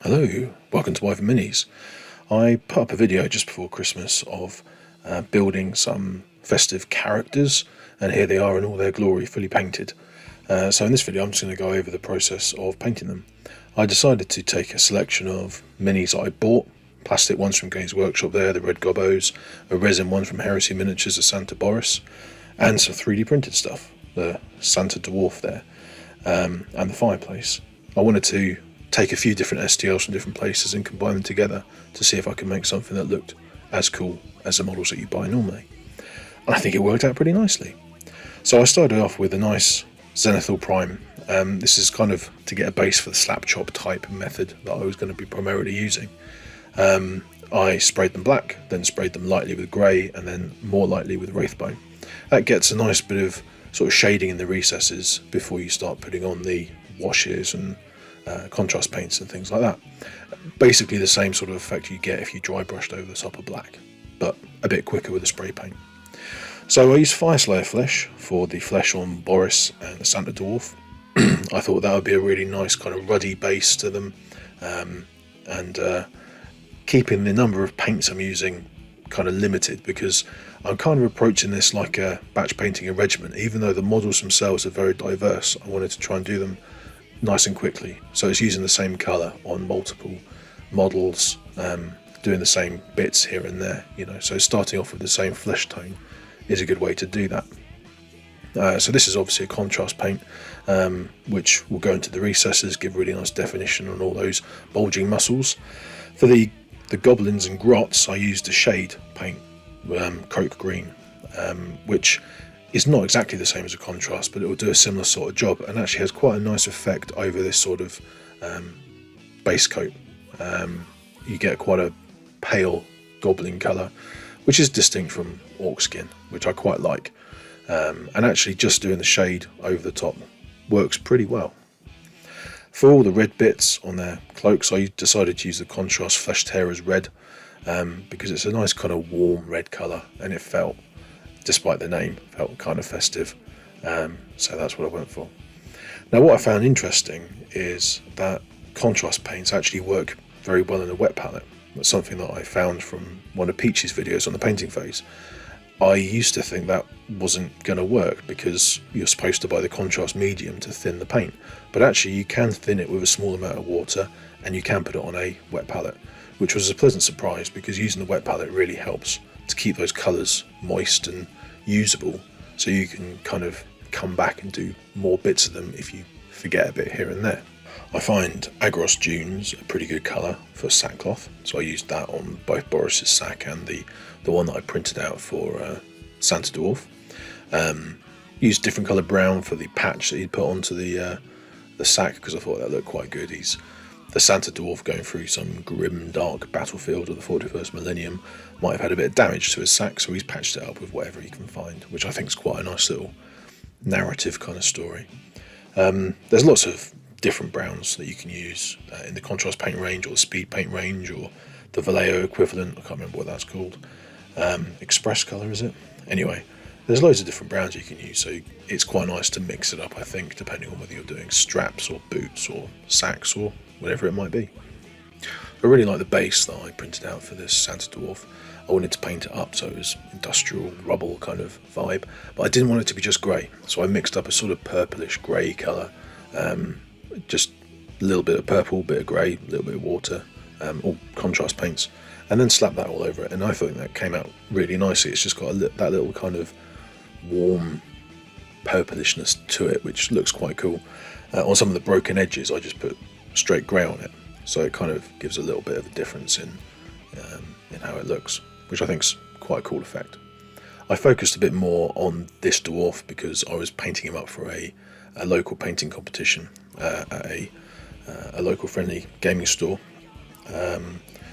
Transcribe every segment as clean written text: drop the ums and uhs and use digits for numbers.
Hello, welcome to Warhammer Minis. I put up a video just before Christmas of building some festive characters, and here they are in all their glory, fully painted. So in this video I'm just going to go over the process of painting them. I decided to take a selection of minis that I bought, plastic ones from Games Workshop there, the Red Gobbos, a resin one from Heresy Miniatures, the Santa Boris, and some 3D printed stuff, the Santa Dwarf there, and the fireplace. I wanted to take a few different STLs from different places and combine them together to see if I could make something that looked as cool as the models that you buy normally. And I think it worked out pretty nicely. So I started off with a nice Zenithal Prime. This is kind of to get a base for the Slapchop type method that I was going to be primarily using. I sprayed them black, then sprayed them lightly with grey, and then more lightly with Wraithbone. That gets a nice bit of sort of shading in the recesses before you start putting on the washes and contrast paints and things like that. Basically the same sort of effect you get if you dry brushed over the top of black, but a bit quicker with a spray paint. So I used Fire Slayer flesh for the flesh on Boris and the Santa Dwarf. I thought that would be a really nice kind of ruddy base to them, and keeping the number of paints I'm using kind of limited, because I'm kind of approaching this like a batch painting a regiment. Even though the models themselves are very diverse, I wanted to try and do them nice and quickly, so it's using the same colour on multiple models, doing the same bits here and there, so starting off with the same flesh tone is a good way to do that. So this is obviously a contrast paint, which will go into the recesses, give really nice definition on all those bulging muscles. For the goblins and grots, I used a shade paint, coke green, which is not exactly the same as a contrast, but it will do a similar sort of job and actually has quite a nice effect over this sort of base coat. You get quite a pale goblin colour, which is distinct from orc skin, which I quite like, and actually just doing the shade over the top works pretty well. For all the red bits on their cloaks, I decided to use the contrast Flesh Tearers red, because it's a nice kind of warm red colour, and it felt, despite the name, felt kind of festive, so that's what I went for. Now what I found interesting is that contrast paints actually work very well in a wet palette. That's something that I found from one of Peach's videos on the painting phase. I used to think that wasn't going to work because you're supposed to buy the contrast medium to thin the paint, but actually you can thin it with a small amount of water and you can put it on a wet palette, which was a pleasant surprise, because using the wet palette really helps to keep those colours moist and usable, so you can kind of come back and do more bits of them if you forget a bit here and there. I find Agros Dunes a pretty good colour for sackcloth, so I used that on both Boris's sack and the one that I printed out for Santa Dwarf. Used different coloured brown for the patch that he'd put onto the sack, because I thought that looked quite good. He's the Santa Dwarf going through some grimdark battlefield of the 41st millennium, might have had a bit of damage to his sack, so he's patched it up with whatever he can find, which I think is quite a nice little narrative kind of story. There's lots of different browns that you can use in the contrast paint range or the speed paint range or the Vallejo equivalent. I can't remember what that's called. Express colour, is it? Anyway, there's loads of different browns you can use, so it's quite nice to mix it up, I think, depending on whether you're doing straps or boots or sacks or whatever it might be. I really like the base that I printed out for this Santa Dwarf. I wanted to paint it up so it was industrial rubble kind of vibe, but I didn't want it to be just grey, so I mixed up a sort of purplish grey colour, just a little bit of purple, bit of grey, a little bit of water, all contrast paints, and then slapped that all over it, and I thought that came out really nicely. It's just got that little kind of warm purplishness to it, which looks quite cool. On some of the broken edges I just put straight grey on it, so it kind of gives a little bit of a difference in how it looks, which I think is quite a cool effect. I focused a bit more on this dwarf because I was painting him up for a local painting competition at a local friendly gaming store,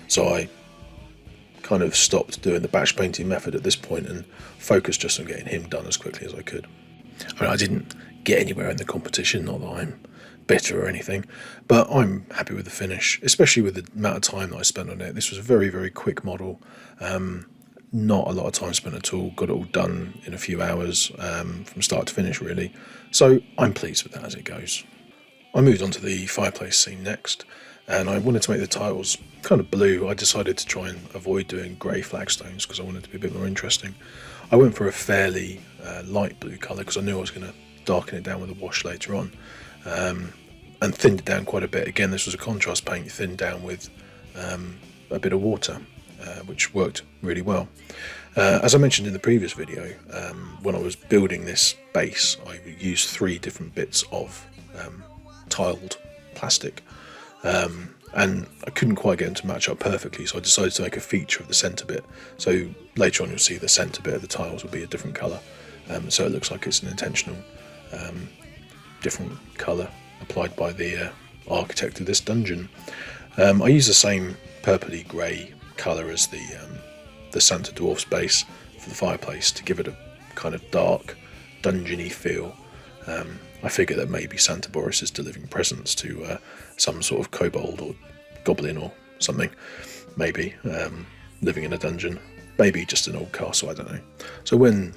so I kind of stopped doing the batch painting method at this point and focused just on getting him done as quickly as I could. I mean, I didn't get anywhere in the competition, not that I'm bitter or anything, but I'm happy with the finish, especially with the amount of time that I spent on it. This was a very, very quick model, not a lot of time spent at all, got it all done in a few hours, from start to finish really, so I'm pleased with that as it goes. I moved on to the fireplace scene next. and I wanted to make the tiles kind of blue. I decided to try and avoid doing grey flagstones because I wanted it to be a bit more interesting. I went for a fairly light blue colour because I knew I was going to darken it down with a wash later on, and thinned it down quite a bit. Again, this was a contrast paint thinned down with a bit of water, which worked really well. As I mentioned in the previous video, when I was building this base, I used 3 different bits of tiled plastic, and I couldn't quite get them to match up perfectly, so I decided to make a feature of the centre bit. So later on you'll see the centre bit of the tiles will be a different colour, so it looks like it's an intentional different colour applied by the architect of this dungeon. I use the same purpley grey colour as the Santa Dwarf's base for the fireplace to give it a kind of dark, dungeony feel. I figure that maybe Santa Boris is delivering presents to some sort of kobold or goblin or something, maybe living in a dungeon, maybe just an old castle, I don't know. So when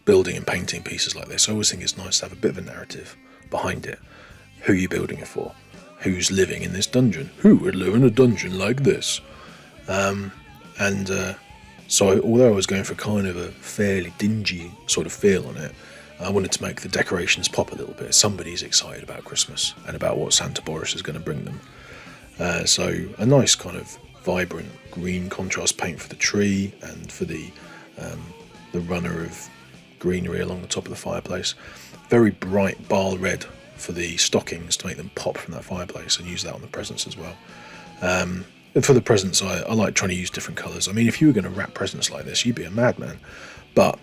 building and painting pieces like this, I always think it's nice to have a bit of a narrative behind it. Who are you building it for? Who's living in this dungeon? Who would live in a dungeon like this? So although I was going for kind of a fairly dingy sort of feel on it, I wanted to make the decorations pop a little bit. Somebody's excited about Christmas and about what Santa Boris is going to bring them. So a nice kind of vibrant green contrast paint for the tree and for the runner of greenery along the top of the fireplace. Very bright bile red for the stockings to make them pop from that fireplace, and use that on the presents as well. And for the presents, I like trying to use different colours. I mean, if you were going to wrap presents like this, you'd be a madman. But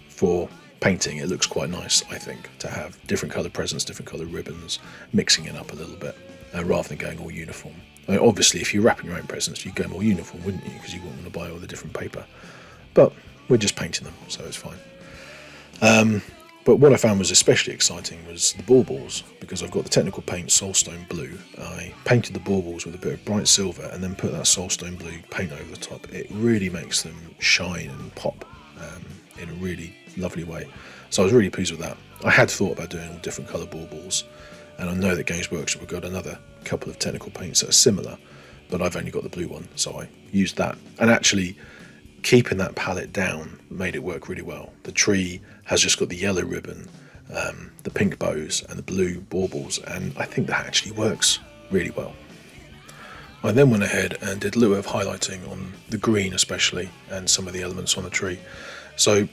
for painting, it looks quite nice, I think, to have different coloured presents, different coloured ribbons, mixing it up a little bit, rather than going all uniform. I mean, obviously, if you're wrapping your own presents, you'd go more uniform, wouldn't you? Because you wouldn't want to buy all the different paper. But we're just painting them, so it's fine. But what I found was especially exciting was the baubles, because I've got the technical paint Soulstone Blue. I painted the baubles with a bit of bright silver and then put that Soulstone Blue paint over the top. It really makes them shine and pop in a really lovely way. So I was really pleased with that. I had thought about doing all different colour baubles, and I know that Games Workshop have got another couple of technical paints that are similar, but I've only got the blue one, so I used that. And actually, keeping that palette down made it work really well. The tree has just got the yellow ribbon, the pink bows and the blue baubles, and I think that actually works really well. I then went ahead and did a little bit of highlighting on the green especially, and some of the elements on the tree. So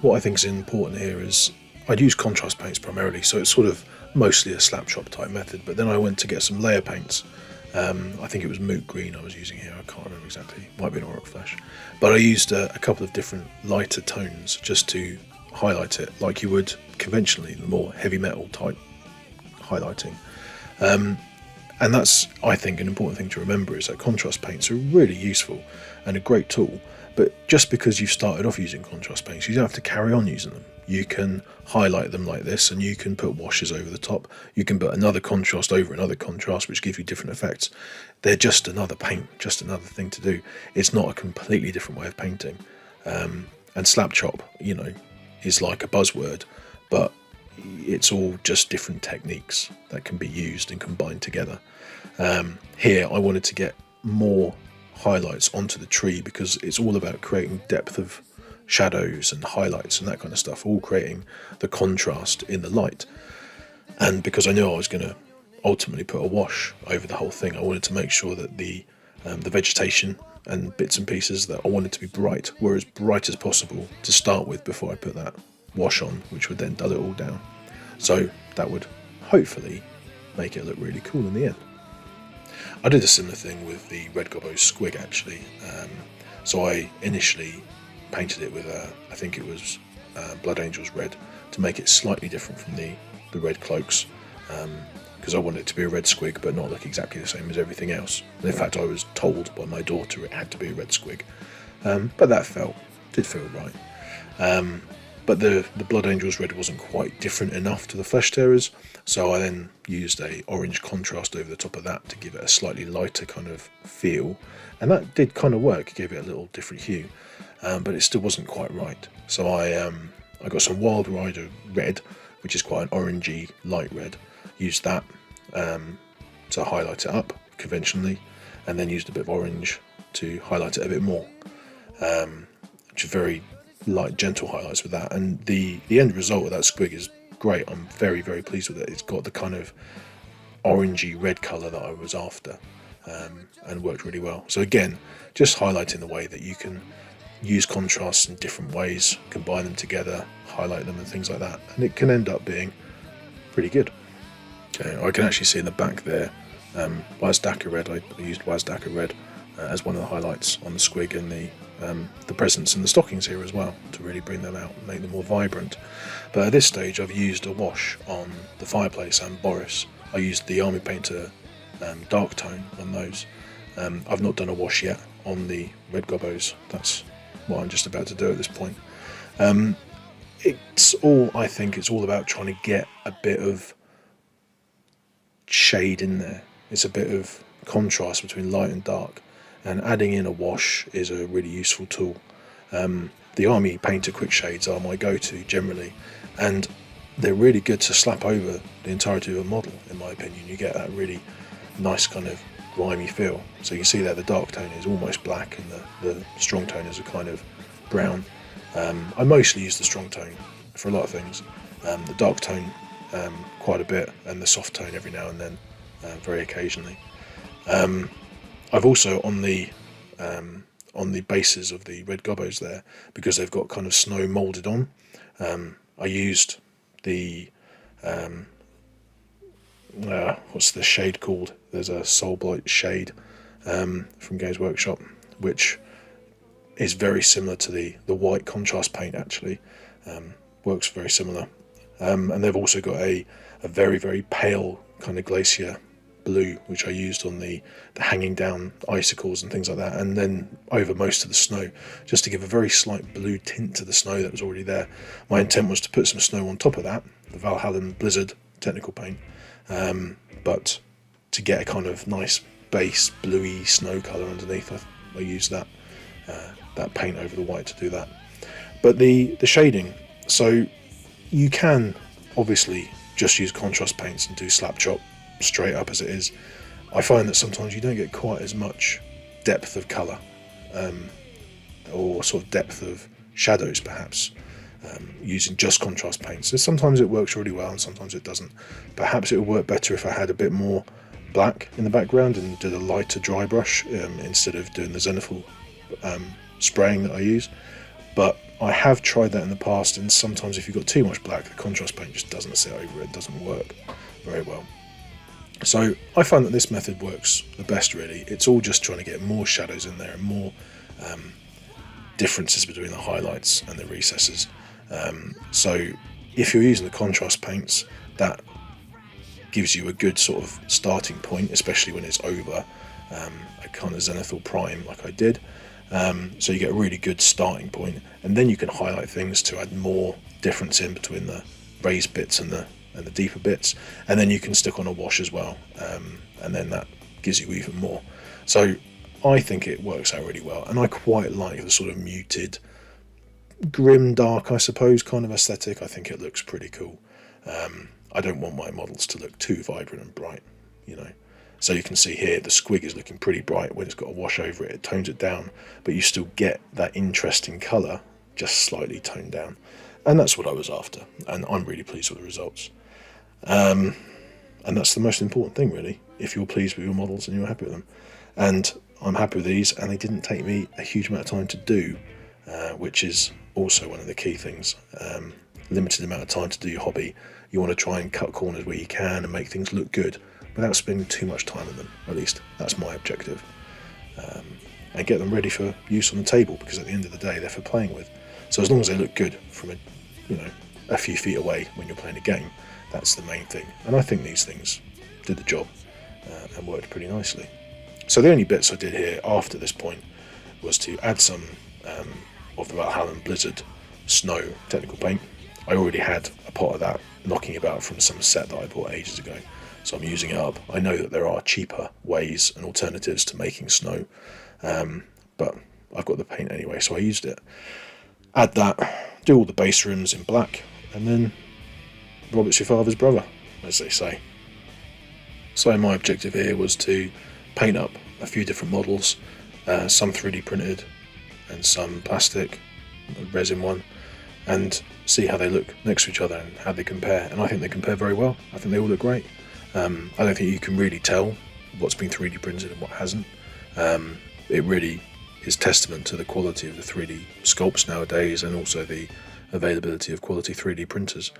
what I think is important here is I'd use contrast paints primarily, so it's sort of mostly a Slapchop type method, but then I went to get some layer paints. I think it was moot green I was using here, I can't remember exactly, might be an Auric Flash. But I used a couple of different lighter tones just to highlight it like you would conventionally, the more heavy metal type highlighting. And that's, I think, an important thing to remember, is that contrast paints are really useful and a great tool, but just because you've started off using contrast paints, you don't have to carry on using them. You can highlight them like this, and you can put washes over the top. You can put another contrast over another contrast, which give you different effects. They're just another paint, just another thing to do. It's not a completely different way of painting. And Slapchop, you know, is like a buzzword, but it's all just different techniques that can be used and combined together. Here I wanted to get more highlights onto the tree, because it's all about creating depth of shadows and highlights and that kind of stuff, all creating the contrast in the light. And because I knew I was going to ultimately put a wash over the whole thing, I wanted to make sure that the vegetation and bits and pieces that I wanted to be bright were as bright as possible to start with before I put that wash on, which would then dull it all down. So that would hopefully make it look really cool in the end. I did a similar thing with the Red Gobbos squig actually. So I initially painted it with I think it was Blood Angels red, to make it slightly different from the red cloaks, because I wanted it to be a red squig but not look exactly the same as everything else. And in fact I was told by my daughter it had to be a red squig, but that did feel right. But the Blood Angels red wasn't quite different enough to the Flesh Tearers, so I then used a orange contrast over the top of that to give it a slightly lighter kind of feel, and that did kind of work. It gave it a little different hue, but it still wasn't quite right. So I got some Wild Rider red, which is quite an orangey light red, used that to highlight it up, conventionally, and then used a bit of orange to highlight it a bit more, which is very light, gentle highlights with that. And the end result of that squig is great. I'm very, very pleased with it. It's got the kind of orangey red colour that I was after, and worked really well. So again, just highlighting the way that you can use contrasts in different ways, combine them together, highlight them and things like that, and it can end up being pretty good. Okay, I can actually see in the back there, Wazdaka Red. I used Wazdaka Red as one of the highlights on the squig, and the presents and the stockings here as well, to really bring them out and make them more vibrant. But at this stage I've used a wash on the fireplace and Boris. I used the Army Painter dark tone on those. I've not done a wash yet on the Red Gobbos. That's what I'm just about to do at this point. I think it's all about trying to get a bit of shade in there. It's a bit of contrast between light and dark, and adding in a wash is a really useful tool. The Army Painter quick shades are my go-to generally, and they're really good to slap over the entirety of a model, in my opinion. You get that really nice kind of grimy feel. So you see there the dark tone is almost black, and the strong tone is a kind of brown. I mostly use the strong tone for a lot of things, the dark tone quite a bit, and the soft tone every now and then, very occasionally. I've also on the bases of the Red Gobbos there, because they've got kind of snow moulded on, I used the what's the shade called? There's a Soulblight shade from Games Workshop, which is very similar to the white contrast paint, actually. Works very similar. And they've also got a very, very pale kind of glacier blue, which I used on the hanging down icicles and things like that, and then over most of the snow, just to give a very slight blue tint to the snow that was already there. My intent was to put some snow on top of that, the Valhalla Blizzard technical paint, but to get a kind of nice base bluey snow colour underneath, I used that paint over the white to do that. But the shading, so you can obviously just use contrast paints and do Slapchop straight up as it is. I find that sometimes you don't get quite as much depth of colour, or sort of depth of shadows perhaps, using just contrast paints. So sometimes it works really well and sometimes it doesn't. Perhaps it would work better if I had a bit more black in the background and did a lighter dry brush instead of doing the Zenithal spraying that I use. But I have tried that in the past, and sometimes if you've got too much black, the contrast paint just doesn't sit over it, doesn't work very well. So I find that this method works the best, really. It's all just trying to get more shadows in there and more differences between the highlights and the recesses. So if you're using the contrast paints, that gives you a good sort of starting point, especially when it's over a kind of zenithal prime like I did. So you get a really good starting point, and then you can highlight things to add more difference in between the raised bits and the deeper bits, and then you can stick on a wash as well, and then that gives you even more. So I think it works out really well, and I quite like the sort of muted, grim dark, I suppose, kind of aesthetic. I think it looks pretty cool. I don't want my models to look too vibrant and bright, you know. So you can see here the squig is looking pretty bright. When it's got a wash over it, it tones it down, but you still get that interesting colour, just slightly toned down. And that's what I was after, and I'm really pleased with the results. And that's the most important thing, really. If you're pleased with your models and you're happy with them. And I'm happy with these, and they didn't take me a huge amount of time to do, which is also one of the key things. Limited amount of time to do your hobby. You want to try and cut corners where you can and make things look good without spending too much time on them. At least that's my objective. And get them ready for use on the table, because at the end of the day they're for playing with. So as long as they look good from a few feet away when you're playing a game, that's the main thing. And I think these things did the job and worked pretty nicely. So the only bits I did here after this point was to add some of the Valhalla Blizzard snow technical paint. I already had a pot of that knocking about from some set that I bought ages ago, so I'm using it up. I know that there are cheaper ways and alternatives to making snow, but I've got the paint anyway, so I used it. Add that, do all the base rims in black, and then Robert's your father's brother, as they say. So my objective here was to paint up a few different models, some 3D printed and some plastic, resin one, and see how they look next to each other and how they compare. And I think they compare very well. I think they all look great. I don't think you can really tell what's been 3D printed and what hasn't. It really is testament to the quality of the 3D sculpts nowadays, and also the availability of quality 3D printers.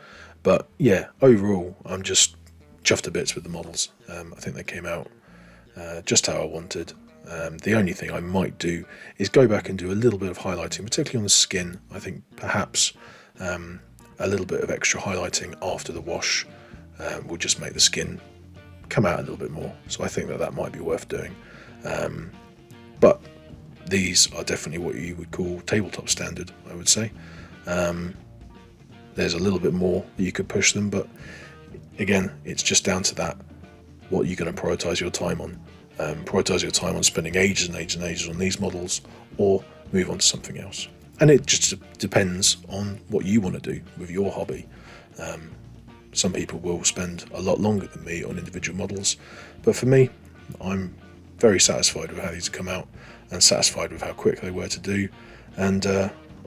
But yeah, overall, I'm just chuffed to bits with the models. I think they came out just how I wanted. The only thing I might do is go back and do a little bit of highlighting, particularly on the skin. I think perhaps a little bit of extra highlighting after the wash will just make the skin come out a little bit more. So I think that might be worth doing. But these are definitely what you would call tabletop standard, I would say. There's a little bit more that you could push them, but again, it's just down to that, what you're going to prioritise your time on. Prioritise your time on spending ages and ages and ages on these models, or move on to something else. And it just depends on what you want to do with your hobby. Some people will spend a lot longer than me on individual models, but for me, I'm very satisfied with how these have come out, and satisfied with how quick they were to do, and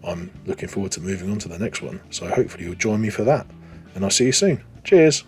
I'm looking forward to moving on to the next one. So hopefully you'll join me for that, and I'll see you soon. Cheers!